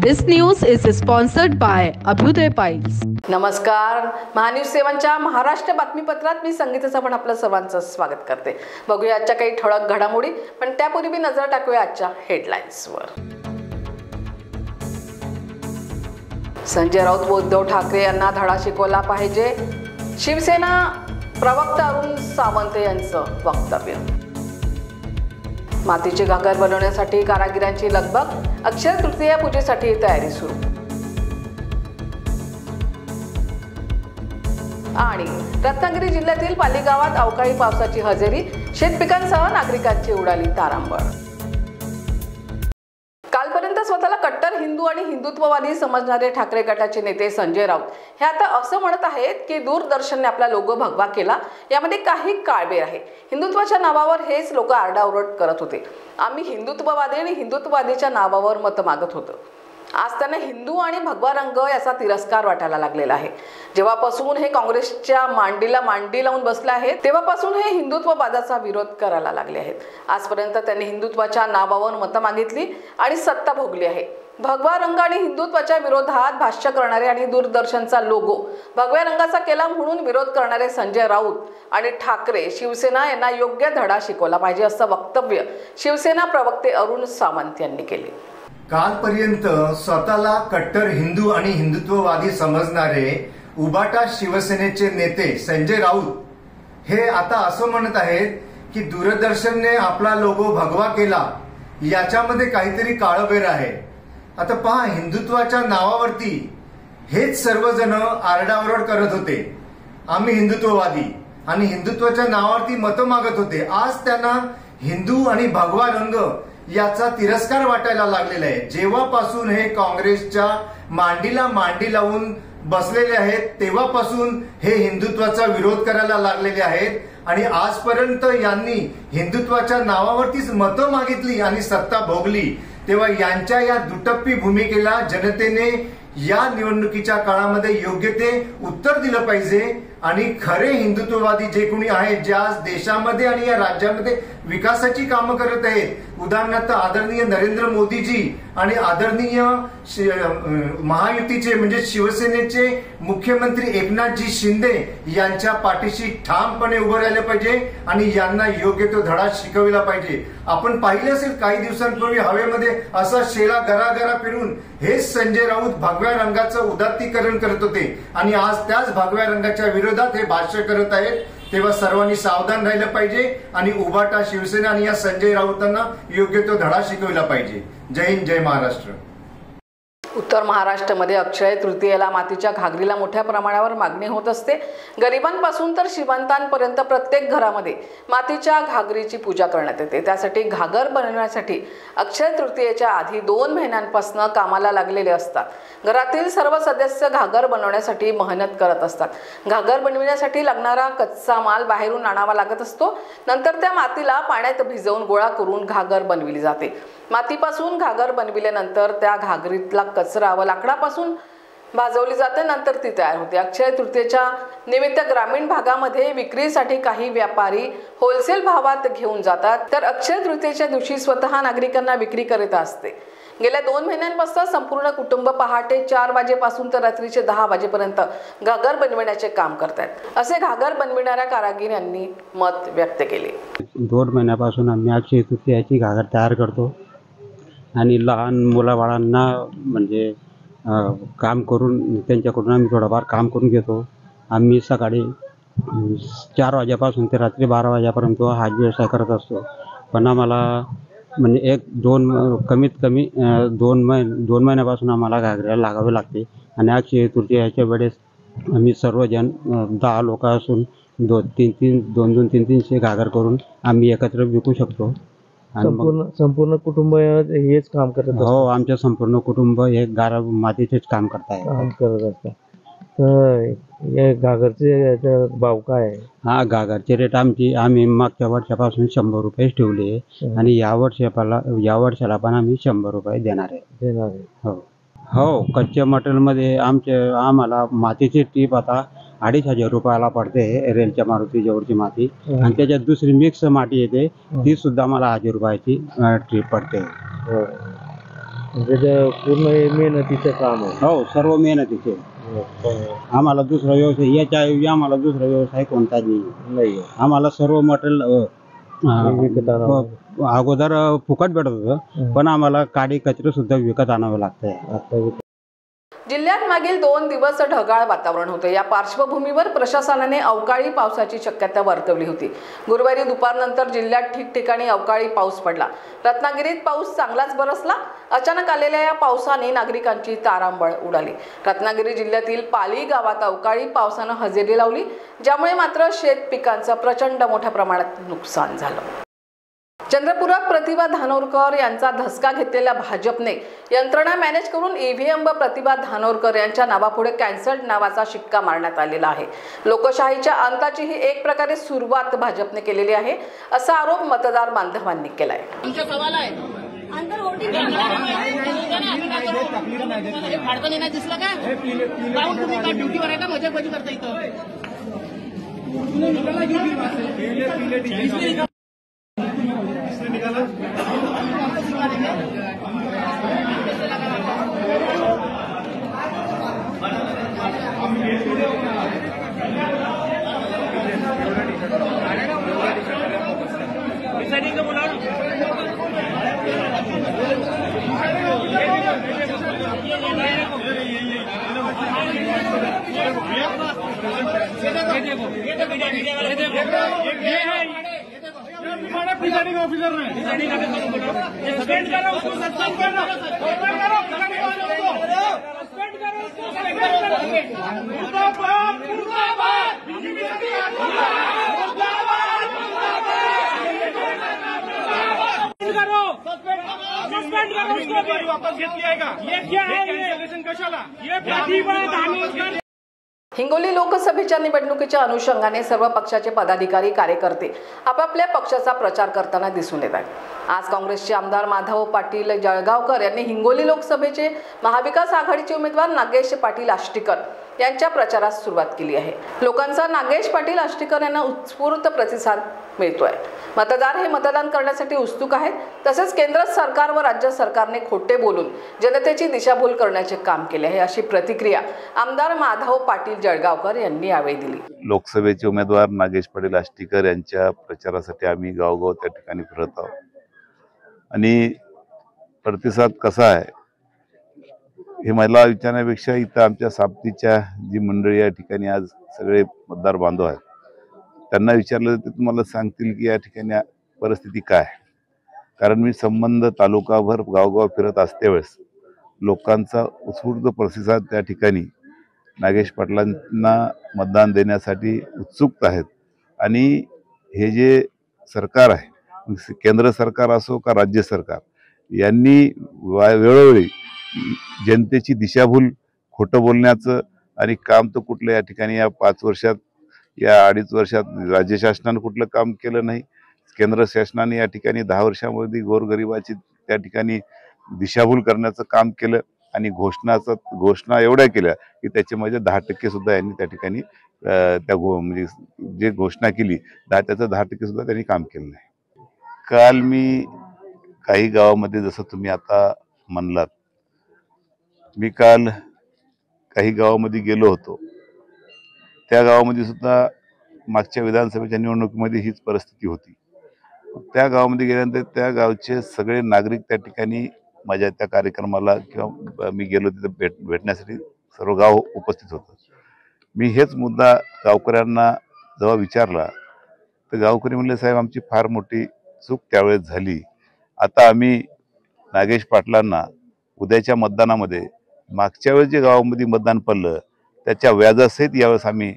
This news is sponsored by Abhyuday Piles. नमस्कार, महान्यूज 7च्या महाराष्ट्र बातमीपत्रात मी संगीता चव्हाण आपलं सर्वांचं स्वागत करते। बघूया आजच्या काही ठळक घडामोडी, पण त्यापूर्वी नजर टाकूया आजच्या हेडलाईन्सवर। संजय राऊत व उद्धव ठाकरे यांना धडा शिकवला पाहिजे, शिवसेना प्रवक्ता अरुण सावंत यांचं वक्तव्य। मातीचे घागर बनवण्यासाठी कारागिरांची लगबग, अक्षय तृतीया पूजेसाठी तयारी सुरू। आणि रत्नागिरी जिल्ह्यातील पाली गावात अवकाळी पावसाची हजेरी, शेतपिकांसह नागरिकांची उडाली तारांबळ। कालपर्यंत स्वतःला कट्टर हिंदू आणि हिंदुत्ववादी समजणारे ठाकरे गटाचे नेते संजय राऊत हे आता असं म्हणत आहेत की दूरदर्शनने आपला लोगो भगवा केला, यामध्ये काही काळबेर आहे। हिंदुत्वाच्या नावावर हेच लोक आरडाओरड करत होते। आम्ही हिंदुत्ववादी आणि हिंदुत्ववादीच्या नावावर मत मागत होतो। आज त्यांना हिंदू आणि भगवा रंग याचा तिरस्कार वाटायला लागलेला आहे। जेव्हापासून हे काँग्रेसच्या मांडीला मांडी लावून बसले आहेत, तेव्हापासून हे हिंदुत्ववादाचा विरोध करायला लागले आहेत। आजपर्यंत त्यांनी हिंदुत्वाच्या नावावर मतं मागितली आणि सत्ता भोगली आहे। भगवा रंग आणि हिंदुत्वाच्या विरोधात भाष्य करणारे आणि दूरदर्शनचा लोगो भगव्या रंगाचा केला म्हणून विरोध करणारे संजय राऊत आणि ठाकरे शिवसेना यांना योग्य धडा शिकवला पाहिजे, असं वक्तव्य शिवसेना प्रवक्ते अरुण सावंत यांनी केले। कालपर्यंत स्वतःला कट्टर हिंदू आणि हिंदुत्ववादी समजणारे उबाटा शिवसेनेचे नेते संजय राऊत हे आता असं म्हणत आहेत की दूरदर्शनने आपला लोगो भगवा केला, याच्यामध्ये काहीतरी काळबेर आहे। आता पहा, हिंदुत्वाच्या नावावरती हेच सर्वजण आरडाओरड करत होते, आम्ही हिंदुत्ववादी आणि हिंदुत्वाच्या नावावरती मतं मागत होते। आज त्यांना हिंदू आणि भगवा रंग याचा तिरस्कार वाटायला लागलेला आहे। जेव्हापासून हे काँग्रेसच्या मांडीला मांडी लावून बसलेले आहेत, तेव्हापासून हे हिंदुत्वाचा विरोध करायला लागलेले आहेत आणि आजपर्यंत यांनी हिंदुत्वाच्या नावावरतीच मतं मागितली आणि सत्ता भोगली। तेव्हा यांच्या या दुटप्पी भूमिकेला जनतेने या निवडणुकीच्या काळामध्ये योग्य ते उत्तर दिलं पाहिजे आणि खरे हिंदुत्ववादी जे कोणी आहेत, जे आज देशामध्ये आणि या राज्यामध्ये विकासाची कामं करत आहेत, उदाहरणार्थ आदरणीय नरेंद्र मोदीजी आणि आदरणीय महायुतीचे म्हणजे शिवसेनेचे मुख्यमंत्री एकनाथजी शिंदे यांच्या पाठीशी ठामपणे उभं राहिलं पाहिजे आणि यांना योग्य तो धडा शिकविला पाहिजे। आपण पाहिलं असेल काही दिवसांपूर्वी हवेमध्ये असा शेळा गरागरा फिरून हेच संजय राऊत भगव्या रंगाचं उदात्तीकरण करत होते आणि आज त्याच भगव्या रंगाच्या विरोधात हे भाष्य करत आहेत। तेव्हा सर्वांनी सावधान राहिलं पाहिजे आणि उबाटा शिवसेना आणि या संजय राऊतांना योग्य तो धडा शिकविला पाहिजे। जय हिंद, जय महाराष्ट्र। उत्तर महाराष्ट्रामध्ये अक्षय तृतीयेला मातीच्या घागरीला मोठ्या प्रमाणावर मागणी होत असते। गरिबांपासून तर श्रीमंतांपर्यंत प्रत्येक घरामध्ये मातीच्या घागरीची पूजा करण्यात येते। त्यासाठी घागर बनवण्यासाठी अक्षय तृतीयेच्या आधी 2 महिन्यांपासून कामाला लागलेले असतात। घरातील सर्व सदस्य घागर बनवण्यासाठी मेहनत करत असतात। घागर बनविण्यासाठी लागणारा कच्चा माल बाहेरून आणावा लागत असतो। नंतर त्या मातीला पाण्यात भिजवून गोळा करून घागर बनविली जाते। मातीपासून घागर बनविल्यानंतर त्या घागरीतला कचरा व लाकडापासून भाजवली जाते, नंतर ती तयार होते। अक्षय तृतीयेच्या निमित्त ग्रामीण भागामध्ये विक्रीसाठी काही व्यापारी होलसेल भावात घेऊन जातात, तर अक्षय तृतीयेच्या दिवशी स्वतः नागरिकांना विक्री करीत असते। गेल्या 2 महिन्यांपासून संपूर्ण कुटुंब पहाटे 4 वाजेपासून तर रात्रीचे 10 वाजेपर्यंत घागर बनविण्याचे काम करतात, असे घागर बनविणाऱ्या कारागीर यांनी मत व्यक्त केले। 2 महिन्यापासून आम्ही अक्षय तृतीयाची घागर तयार करतो आणि लहान मुलाबाळांना म्हणजे काम करून त्यांच्याकडून आम्ही थोडंफार काम करून घेतो। आम्ही सकाळी 4 वाजेपासून ते रात्री 12 वाजेपर्यंत हा व्यवसाय करत असतो। पण आम्हाला म्हणजे कमीत कमी 2 महिन्यापासून आम्हाला घागऱ्याला लागावे लागते आणि अक्षय तृतीयाच्या वेळेस आम्ही सर्वजण 10 लोक असून 2-300 घागर करून आम्ही एकत्र विकू शकतो। संपूर्ण कुटुंब हेच काम करत असतं? हो, आमचे संपूर्ण कुटुंब हे मातीचेच काम करत असतात। तर या घागरचे भाव काय आहे? हा, घागरचे रेट आम्ही मागच्या वर्षापासून 100 रुपये ठेवले आणि या वर्षाला पण आम्ही 100 रुपये देणार आहे। हो, कच्च्या मटेरियलमध्ये आम्हाला मातीची टीप आता 2,500 रुपयाला पडते, रेलच्या मारुती जवळची माती, आणि त्याच्यात दुसरी मिक्स माती येते, ती सुद्धा मला 1000 रुपयाची ट्रीप पडते। म्हणजे ते पूर्ण हे मेहनतीचं काम आहे. हो, सर्व मेहनतीचे. आम्हाला दुसरा व्यवसाय याच्याऐवजी आम्हाला दुसरा व्यवसाय कोणताच नाही. आम्हाला सर्व मटेरियल विकत आणावं. अगोदर फुकट भेटत होतं, पण आम्हाला काडी कचरे सुद्धा विकत आणावं लागतंय आता. जिल्ह्यात मागील 2 दिवस ढगाळ वातावरण होते. या पार्श्वभूमीवर प्रशासनाने अवकाळी पावसाची शक्यता वर्तवली होती. गुरुवारी दुपारनंतर जिल्ह्यात ठिकठिकाणी अवकाळी पाऊस पडला. रत्नागिरीत पाऊस चांगलाच बरसला. अचानक आलेल्या या पावसाने नागरिकांची तारांबळ उडाली. रत्नागिरी जिल्ह्यातील पाली गावात अवकाळी पावसानं हजेरी लावली, ज्यामुळे मात्र शेत पिकांचं प्रचंड मोठ्या प्रमाणात नुकसान झालं. चंद्रपुरात प्रतिभा धानोरकर यांचा धसका घेतलेल्या भाजपने यंत्रणा मॅनेज करून ईव्हीएम व प्रतिभा धानोरकर यांच्या नावापुढे कॅन्सल्ड नावाचा शिक्का मारण्यात आलेला आहे. लोकशाहीच्या अंताची ही एक प्रकारे सुरुवात भाजपने केलेली आहे, असा आरोप मतदार बांधवांनी केलाय. हिंगोली लोकसभेच्या निवडणुकीच्या अनुषंगाने सर्व पक्षाचे पदाधिकारी कार्यकर्ते आपापल्या पक्षाचा प्रचार करताना दिसून येत आहेत. आज काँग्रेसचे आमदार माधव पाटील जळगावकर यांनी हिंगोली लोकसभेचे महाविकास आघाडीचे उमेदवार नागेश पाटील आष्टीकर यांच्या प्रचारास सुरुवात केली आहे. लोकांचा नागेश पाटील आष्टीकर यांना उत्स्फूर्त प्रतिसाद मिळतोय. मतदार हे मतदान करण्यासाठी उत्सुक आहेत. तसेच केंद्र सरकार व राज्य सरकारने खोटे बोलून जनतेची दिशाभूल करण्याचे काम केले आहे, अशी प्रतिक्रिया आमदार माधव पाटील जळगावकर यांनी यावेळी दिली. लोकसभेचे उमेदवार नागेश पाटील आष्टीकर यांच्या प्रचारासाठी आम्ही गावगाव त्या ठिकाणी फिरत आहोत आणि प्रतिसाद कसा आहे हे मला विचारण्यापेक्षा इथं आमच्या सापतीच्या जी मंडळी या ठिकाणी आज सगळे मतदार बांधव आहेत त्यांना विचारलं तर तुम्हाला सांगतील की या ठिकाणी परिस्थिती काय. कारण मी संबंध तालुकाभर गावगाव फिरत असते वेळेस लोकांचा उत्स्फूर्त प्रतिसाद त्या ठिकाणी नागेश पाटलांना मतदान देण्यासाठी उत्सुक आहेत. आणि हे जे सरकार आहे, केंद्र सरकार असो का राज्य सरकार, यांनी वेळोवेळी जनतेची दिशाभूल, खोटं बोलण्याचं आणि काम तर कुठलं या ठिकाणी या 5 वर्षात या 2.5 वर्षात राज्य शासनानं कुठलं काम केलं नाही. केंद्र शासनाने या ठिकाणी 10 वर्षामध्ये गोरगरिबाची त्या ठिकाणी दिशाभूल करण्याचं काम केलं आणि घोषणा एवढ्या केल्या की त्याच्यामध्ये 10% सुद्धा यांनी त्या ठिकाणी म्हणजे जे घोषणा केली त्याचं 10% सुद्धा त्यांनी काम केलं नाही. काल मी काही गावामध्ये जसं तुम्ही आता म्हणलात, मी काल काही गावामध्ये गेलो होतो. त्या गावामध्ये सुद्धा मागच्या विधानसभेच्या निवडणुकीमध्ये हीच परिस्थिती होती. त्या गावामध्ये गेल्यानंतर त्या गावचे सगळे नागरिक त्या ठिकाणी माझ्या त्या कार्यक्रमाला किंवा मी गेलो तिथे भेटण्यासाठी सर्व गाव उपस्थित होतं. मी हेच मुद्दा गावकऱ्यांना जेव्हा विचारला तर गावकरी म्हणले, साहेब आमची फार मोठी चूक त्यावेळेस झाली. आता आम्ही नागेश पाटलांना उद्याच्या मतदानामध्ये मागच्या वेळेस जे गावामध्ये मतदान पडलं त्याच्या व्याजासहित यावेळेस आम्ही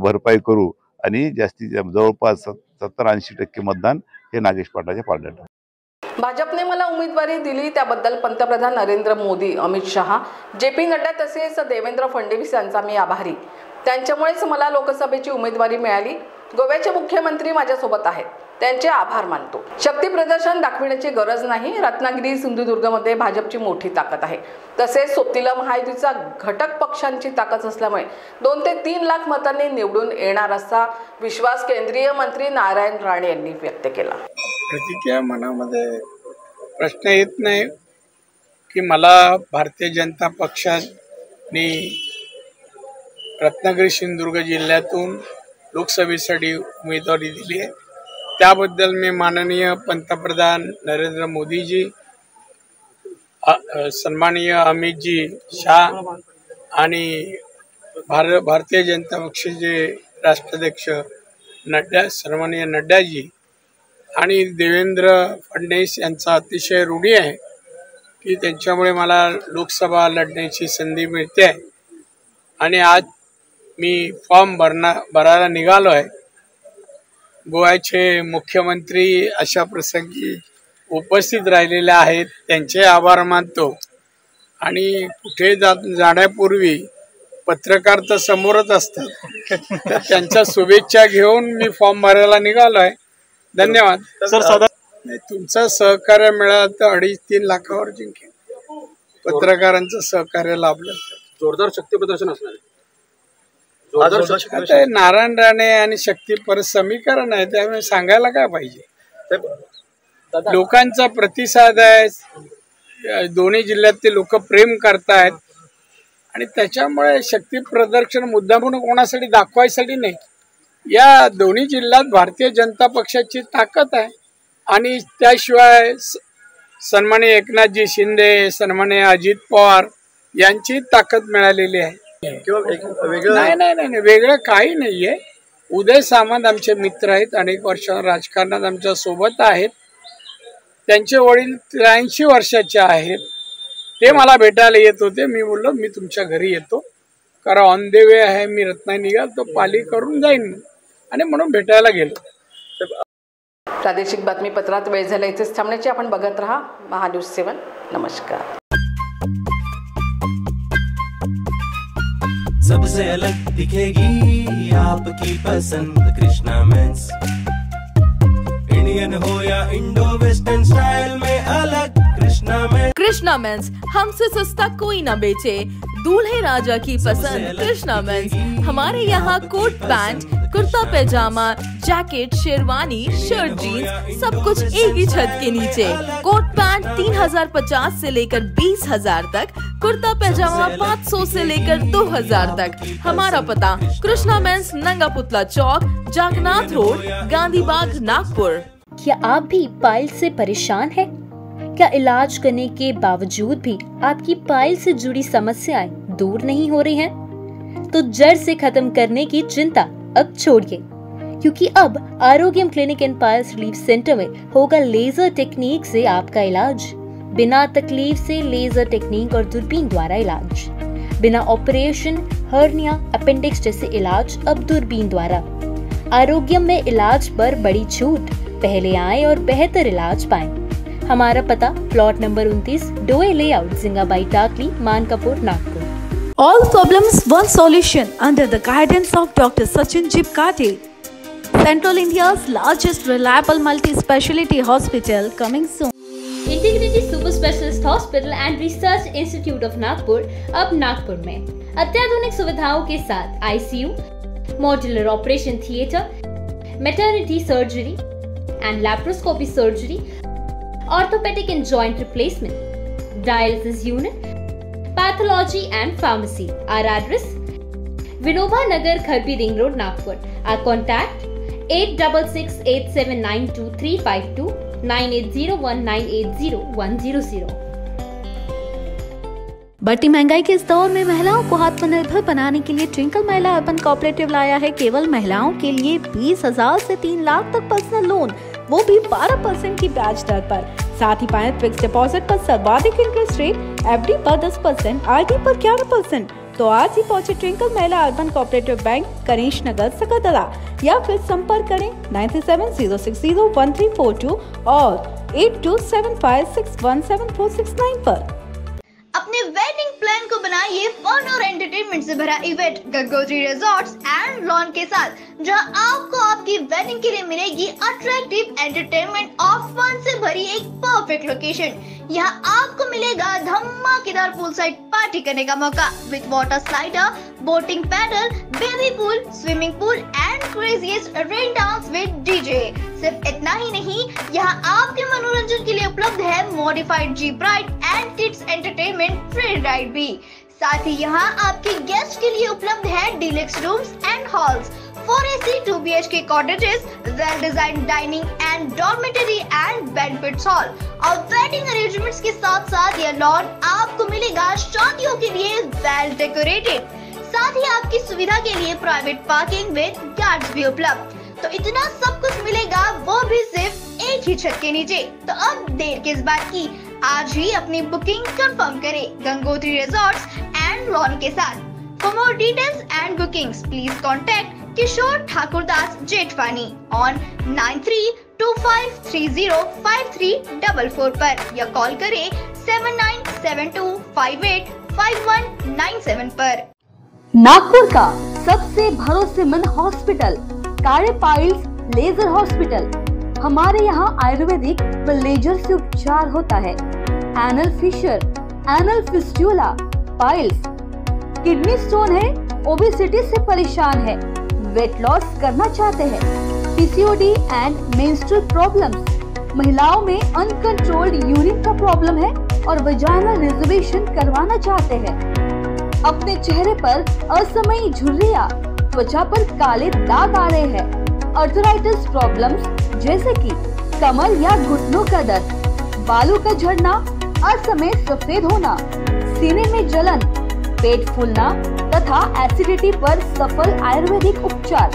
भरपाई करू आणि जवळपास 70-80% मतदान हे नागेश पाटलाच्या पारड्यात. भाजपने मला उमेदवारी दिली त्याबद्दल पंतप्रधान नरेंद्र मोदी, अमित शहा, JP नड्डा तसेच देवेंद्र फडणवीस यांचा मी आभारी. त्यांच्यामुळेच मला लोकसभेची उमेदवारी मिळाली. गोव्याचे मुख्यमंत्री माझ्यासोबत आहेत, त्यांचे आभार मानतो. शक्ती प्रदर्शन दाखविण्याची गरज नाही. रत्नागिरी सिंधुदुर्गमध्ये भाजपची मोठी ताकद आहे. तसेच सोबतीला महायुतीचा घटक पक्षांची ताकद असल्यामुळे 2 ते 3 लाख मतांनी निवडून येणार असा विश्वास केंद्रीय मंत्री नारायण राणे यांनी व्यक्त केला. प्रतिक्रिया मनामध्ये प्रश्न येत नाही की मला भारतीय जनता पक्षाने रत्नागिरी सिंधुदुर्ग जिल्ह्यातून लोकसभेसाठी उमेदवारी दिली आहे. त्याबद्दल मी माननीय पंतप्रधान नरेंद्र मोदीजी, सन्माननीय अमितजी शाह आणि भारतीय जनता पक्षाचे राष्ट्राध्यक्ष सन्माननीय नड्डाजी आणि देवेंद्र फडणवीस यांचा अतिशय रूढी आहे की त्यांच्यामुळे मला लोकसभा लढण्याची संधी मिळते आहे. आणि आज मी फॉर्म भरायला निघालो आहे. गोव्याचे मुख्यमंत्री अशा प्रसंगी उपस्थित राहिलेले आहेत, त्यांचे आभार मानतो. आणि कुठे जाण्यापूर्वी पत्रकार तर समोरच असतात, तर त्यांच्या शुभेच्छा घेऊन मी फॉर्म भरायला निघालो आहे. धन्यवाद सर. तुमचं सहकार्य मिळालं तर 2.5-3 लाखावर जिंकेल. पत्रकारांचं सहकार्य लाभलं तर जोरदार शक्ती प्रदर्शन असणार आहे. आता नारायण राणे आणि शक्ती परत समीकरण आहे, त्यामुळे सांगायला काय पाहिजे. लोकांचा प्रतिसाद आहे, दोन्ही जिल्ह्यातले लोक प्रेम करतायत आणि त्याच्यामुळे शक्ती प्रदर्शन मुद्दा म्हणून कोणासाठी दाखवायसाठी नाही. या दोन्ही जिल्ह्यात भारतीय जनता पक्षाची ताकद आहे आणि त्याशिवाय सन्माननीय एकनाथजी शिंदे, सन्माननीय अजित पवार यांची ताकद मिळालेली आहे. नाही, वेगळं काही नाहीये. उदय सामंत आमचे मित्र आहेत, अनेक वर्ष राजकारणात आमच्या सोबत आहेत. त्यांचे वडील 83 वर्षाचे आहेत. ते मला भेटायला येत होते. मी बोललो मी तुमच्या घरी येतो, कारण ऑन द वे आहे, मी रत्नागिरी निघाल तो पाली करून जाईन आणि म्हणून भेटायला गेलो. प्रादेशिक बातमीपत्रात वेळ झाला इथेच थांबण्याची. आपण बघत रहा महान्यूज 7. नमस्कार. सबसे अलग दिखेगी आपकी पसंद कृष्णा मेंस. इंडियन हो या इंडो वेस्टर्न स्टाइल में अलग कृष्णा मेंस. कृष्णा मेंस, हमसे सस्ता कोई ना बेचे. दूल्हे राजा की पसंद कृष्णा मेंस. हमारे यहाँ coat pant, kurta pyjama, jacket, sherwani, shirt, jeans सब कुछ एक ही छत के नीचे. कोट पैंट 3050 से लेकर 20,000 तक, कुर्ता पैजामा 500 से लेकर 2000 तक. हमारा पता कृष्णा मेंस, नंगा पुतला चौक, जागनाथ रोड, गांधी बाग, नागपुर. क्या आप भी पाइल से परेशान हैं? क्या इलाज करने के बावजूद भी आपकी पाइल से जुड़ी समस्याएं दूर नहीं हो रही हैं? तो जड़ से खत्म करने की चिंता अब छोड़िए, क्योंकि अब Arogyam clinic and piles relief centre में होगा लेजर टेक्निक से आपका इलाज. बिना तकलीफ से लेजर टेक्निक और दूरबीन द्वारा इलाज. बिना ऑपरेशन, हर्निया, अपेंडिक्स जैसे इलाज अब दूरबीन द्वारा. आरोग्यम में इलाज पर बड़ी छूट. पहले आए और बेहतर इलाज पाएं. हमारा पता प्लॉट नंबर 29, डोए लेआउट, जिंगाबाई टाकली, Mankapur, Nagpur. All problems one solution under the guidance of Dr. Sachin Jipkate. Central India's largest reliable multi-speciality hospital coming soon. Integrity super specialist hospital end research institute of Nagpur अब नागपुर में अत्याधुनिक सुविधाओं के साथ ICU, modular operation theatre, maternity surgery end laparoscopy surgery, orthopaedic end joint replacement, dialysis unit, pathology end pharmacy. Our address Vinoba Nagar, Kharbi Ring Road, Nagpur. Our contact 8668792352 9801980100. बढ़ती महंगाई के इस दौर में महिलाओं को आत्मनिर्भर बनाने के लिए ट्विंकल महिला अर्बन कोऑपरेटिव लाया है केवल महिलाओं के लिए 20,000 से 3 लाख तक पर्सनल लोन, वो भी 12% की ब्याज दर पर. साथ ही पाएं फिक्स डिपॉजिट पर सर्वाधिक इंटरेस्ट रेट, FD पर 10%, RD पर 11%. तो आज ही पहुंचे ट्विंकल महिला अर्बन कोऑपरेटिव बैंक, कनीश नगर, सकरतला, या फिर संपर्क करें 9706011342 और 8275617469 पर. अपने वेडिंग प्लान को बनाइए फन और एंटरटेनमेंट से भरा event Gangotri resorts and lawn के साथ, जहां आपको आपकी वेडिंग के लिए मिलेगी अट्रैक्टिव एंटरटेनमेंट और फन से भरी एक परफेक्ट लोकेशन. यहाँ आपको मिलेगा धमाकेदार पूल साइड पार्टी करने का मौका with water slider, boating paddle, baby pool, swimming pool and craziest rain dance with DJ. सिर्फ इतना ही नहीं, यहाँ आपके मनोरंजन के लिए उपलब्ध है modified jeep ride end kids entertainment free ride भी। साथ ही यहाँ आपके गेस्ट के लिए उपलब्ध है deluxe rooms end halls, 4 AC 2 BHK cottages, well designed dining and dormitory and banquet hall और वेडिंग अरेंजमेंट्स के साथ साथ यह लॉन आपको मिलेगा शादियों के लिए वेल डेकोरेटेड। साथ ही आपकी सुविधा के लिए प्राइवेट पार्किंग विद गार्ड्स भी उपलब्ध। तो इतना सब कुछ मिलेगा, वो भी सिर्फ एक ही छत के नीचे। तो अब देर किस बात की, आज ही अपनी बुकिंग कंफर्म करें गंगोत्री रिजॉर्ट्स एंड लॉन के साथ। For more details and bookings, please contact Kishore Thakurdas Jetwani on 9325305344 पर या कॉल करें 7972585197 पर। नागपुर का सबसे भरोसेमंद हॉस्पिटल कार्य पाइल्स लेजर हॉस्पिटल। हमारे यहाँ आयुर्वेदिक व लेजर से उपचार होता है। Anal fissure, anal fistula, piles, kidney stone है, ओबेसिटी से परेशान है, वेट लॉस करना चाहते हैं, पीसीओडी एंड मेंस्ट्रुअल प्रॉब्लम्स, महिलाओं में अनकंट्रोल्ड यूरिन का प्रॉब्लम है और वजाइनल रिजर्वेशन करवाना चाहते हैं, अपने चेहरे पर असमयी झुर्रियां, त्वचा पर काले दाग आ रहे हैं, अर्थराइटिस प्रॉब्लम्स जैसे कि कमर या घुटनों का दर्द, बालों का झड़ना, असमय सफेद होना, सीने में जलन, पेट फूलना तथा एसिडिटी पर सफल आयुर्वेदिक उपचार,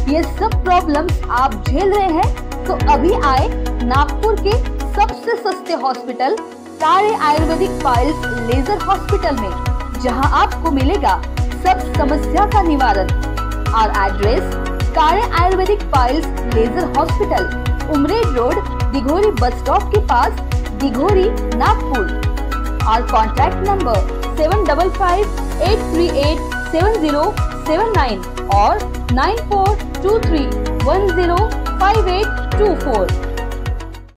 ये सब प्रॉब्लम्स आप झेल रहे हैं तो अभी आए नागपुर के सबसे सस्ते हॉस्पिटल कार्य आयुर्वेदिक पाइल्स लेजर हॉस्पिटल में, जहां आपको मिलेगा सब समस्या का निवारण। और address Karya Ayurvedic piles laser hospital, Umred road, Dighori bus stop के पास, दिघोरी, नागपुर। और कॉन्टैक्ट नंबर 7538387079 और 9423105824।